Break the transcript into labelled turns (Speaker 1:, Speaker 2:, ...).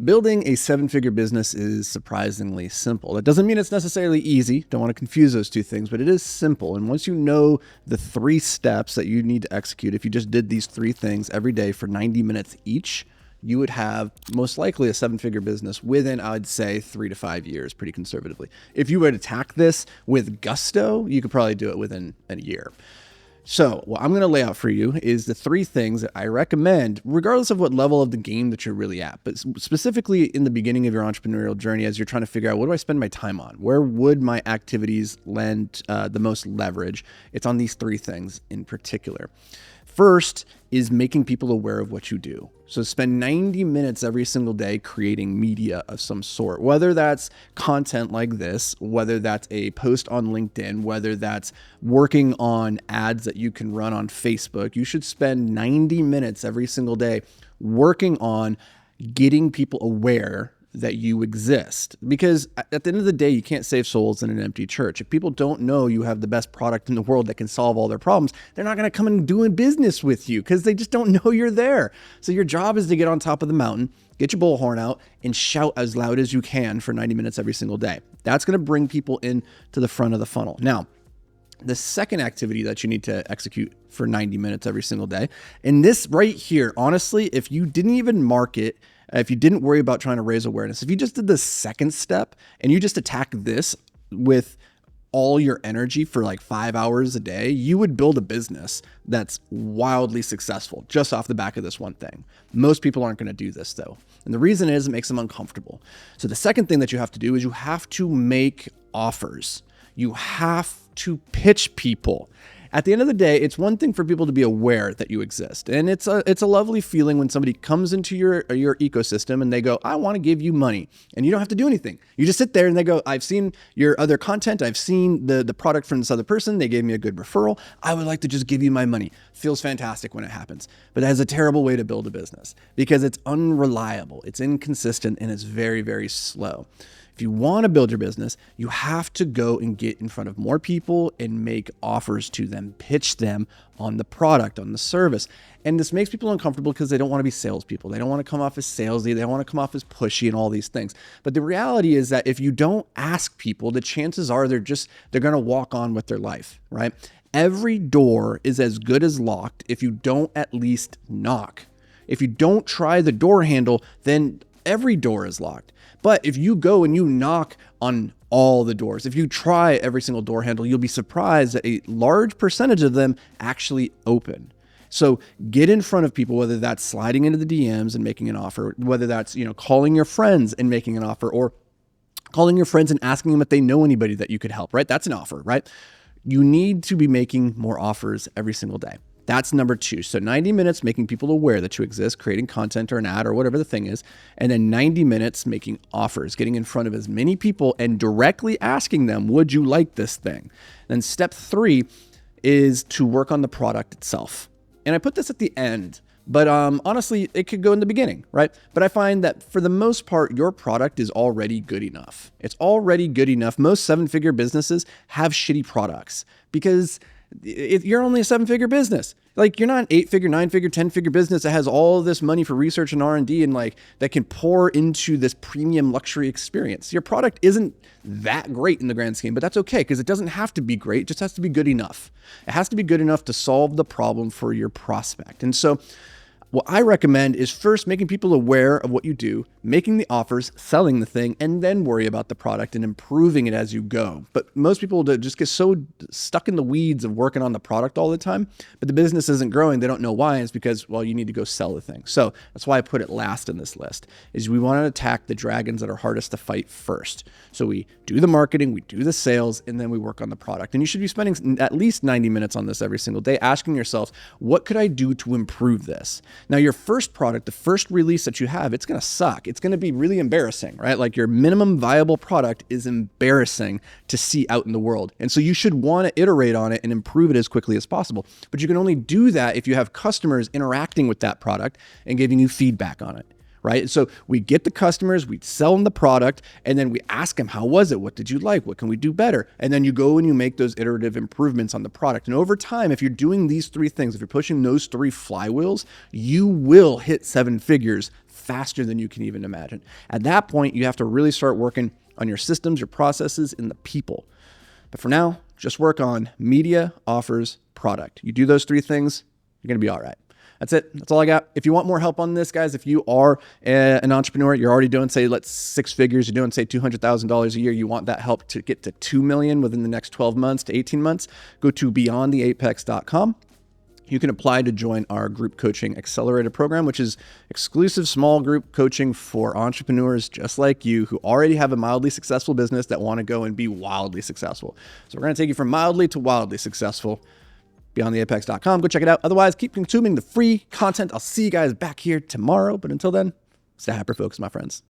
Speaker 1: Building a seven-figure business is surprisingly simple. That doesn't mean it's necessarily easy. Don't want to confuse those two things, but it is simple. And once you know the 3 steps that you need to execute, if you just did these 3 things every day for 90 minutes each, you would have most likely a 7-figure business within, I'd say, 3 to 5 years, pretty conservatively. If you were to attack this with gusto, you could probably do it within a year. So what I'm going to lay out for you is the 3 things that I recommend, regardless of what level of the game that you're really at, but specifically in the beginning of your entrepreneurial journey, as you're trying to figure out, what do I spend my time on? Where would my activities lend the most leverage? It's on these 3 things in particular. First is making people aware of what you do. So spend 90 minutes every single day creating media of some sort, whether that's content like this, whether that's a post on LinkedIn, whether that's working on ads that you can run on Facebook. You should spend 90 minutes every single day working on getting people aware that you exist. Because at the end of the day, you can't save souls in an empty church. If people don't know you have the best product in the world that can solve all their problems, they're not going to come and do business with you because they just don't know you're there. So your job is to get on top of the mountain, get your bullhorn out, and shout as loud as you can for 90 minutes every single day. That's going to bring people in to the front of the funnel. Now, the second activity that you need to execute for 90 minutes every single day, and this right here, honestly, if you didn't even market, if you didn't worry about trying to raise awareness, if you just did the second step and you just attack this with all your energy for like 5 hours a day, you would build a business that's wildly successful just off the back of this one thing. Most people aren't going to do this though. And the reason is it makes them uncomfortable. So the second thing that you have to do is you have to make offers. You have to pitch people. At the end of the day, it's one thing for people to be aware that you exist. And it's a lovely feeling when somebody comes into your ecosystem and they go, I want to give you money. And you don't have to do anything. You just sit there and they go, I've seen your other content. I've seen the product from this other person. They gave me a good referral. I would like to just give you my money. Feels fantastic when it happens. But that is a terrible way to build a business because it's unreliable. It's inconsistent and it's very, very slow. If you want to build your business, you have to go and get in front of more people and make offers to them, pitch them on the product, on the service. And this makes people uncomfortable because they don't want to be salespeople. They don't want to come off as salesy. They don't want to come off as pushy and all these things. But the reality is that if you don't ask people, the chances are they're going to walk on with their life, right? Every door is as good as locked if you don't at least knock. If you don't try the door handle, then every door is locked. But if you go and you knock on all the doors, if you try every single door handle, you'll be surprised that a large percentage of them actually open. So get in front of people, whether that's sliding into the DMs and making an offer, whether that's, calling your friends and making an offer, or calling your friends and asking them if they know anybody that you could help, right? That's an offer, right? You need to be making more offers every single day. That's number 2. So 90 minutes making people aware that you exist, creating content or an ad or whatever the thing is. And then 90 minutes making offers, getting in front of as many people and directly asking them, would you like this thing? Then step 3 is to work on the product itself. And I put this at the end, but honestly, it could go in the beginning, right? But I find that for the most part, your product is already good enough. It's already good enough. Most 7-figure businesses have shitty products because you're only a 7-figure business. Like you're not an 8-figure, 9-figure, 10-figure business that has all of this money for research and R&D and like that can pour into this premium luxury experience. Your product isn't that great in the grand scheme, but that's okay because it doesn't have to be great. It just has to be good enough. It has to be good enough to solve the problem for your prospect. And so what I recommend is first making people aware of what you do, making the offers, selling the thing, and then worry about the product and improving it as you go. But most people just get so stuck in the weeds of working on the product all the time, but the business isn't growing. They don't know why. It's because, well, you need to go sell the thing. So that's why I put it last in this list, is we want to attack the dragons that are hardest to fight first. So we do the marketing, we do the sales, and then we work on the product. And you should be spending at least 90 minutes on this every single day, asking yourself, what could I do to improve this? Now, your first product, the first release that you have, it's going to suck. It's going to be really embarrassing, right? Like your minimum viable product is embarrassing to see out in the world. And so you should want to iterate on it and improve it as quickly as possible. But you can only do that if you have customers interacting with that product and giving you feedback on it. Right? So we get the customers, we sell them the product, and then we ask them, how was it? What did you like? What can we do better? And then you go and you make those iterative improvements on the product. And over time, if you're doing these 3 things, if you're pushing those 3 flywheels, you will hit 7 figures faster than you can even imagine. At that point, you have to really start working on your systems, your processes, and the people. But for now, just work on media, offers, product. You do those three things, you're going to be all right. That's it. That's all I got. If you want more help on this, guys, if you are an entrepreneur, you're already doing, say, let's 6 figures, you're doing, say, $200,000 a year, you want that help to get to 2 million within the next 12 months to 18 months, go to beyondtheapex.com. You can apply to join our group coaching accelerator program, which is exclusive small group coaching for entrepreneurs just like you who already have a mildly successful business that want to go and be wildly successful. So we're going to take you from mildly to wildly successful. Beyondtheapex.com. Go check it out. Otherwise, keep consuming the free content. I'll see you guys back here tomorrow. But until then, stay hyper-focused, my friends.